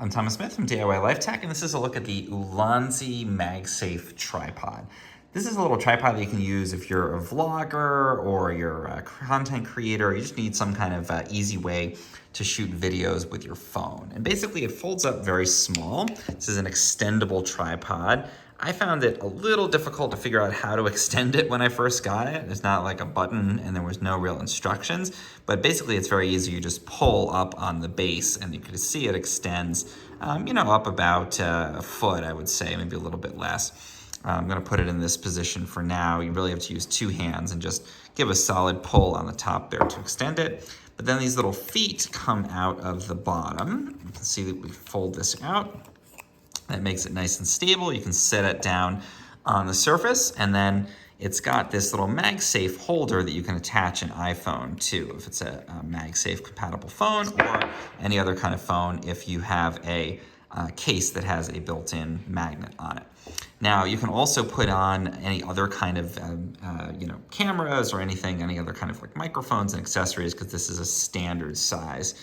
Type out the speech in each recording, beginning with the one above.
I'm Thomas Smith from DIY Life Tech, and this is a look at the Ulanzi Magsafe tripod. This is a little tripod that you can use if you're a vlogger or you're a content creator. You just need some kind of easy way to shoot videos with your phone. And basically it folds up very small. This is an extendable tripod. I found it a little difficult to figure out how to extend it when I first got it. There's not like a button and there was no real instructions, but basically it's very easy. You just pull up on the base and you can see it extends, up about a foot, I would say, maybe a little bit less. I'm gonna put it in this position for now. You really have to use two hands and just give a solid pull on the top there to extend it. But then these little feet come out of the bottom. You can see that we fold this out. That makes it nice and stable. You can set it down on the surface, and then it's got this little Magsafe holder that you can attach an iPhone to if it's a Magsafe compatible phone, or any other kind of phone if you have a case that has a built-in magnet on it. Now you can also put on any other kind of cameras or anything, any other kind of like microphones and accessories, because this is a standard size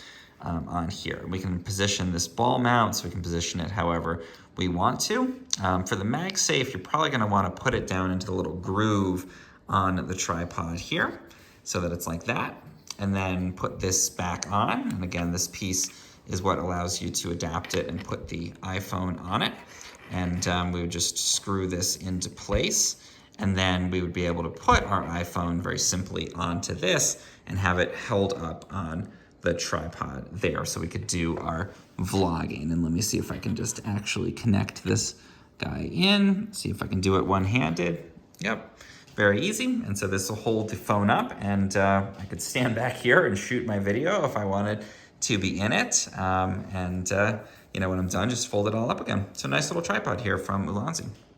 on here. We can position this ball mount, so we can position it however we want to. For the Magsafe, you're probably going to want to put it down into the little groove on the tripod here so that it's like that, and then put this back on. And again, this piece is what allows you to adapt it and put the iPhone on it. And we would just screw this into place, and then we would be able to put our iPhone very simply onto this and have it held up on the tripod there, so we could do our vlogging. And let me see if I can just actually connect this guy in, see if I can do it one-handed. Yep, very easy. And so this will hold the phone up, and I could stand back here and shoot my video if I wanted to be in it. When I'm done, just fold it all up again. So nice little tripod here from Ulanzi.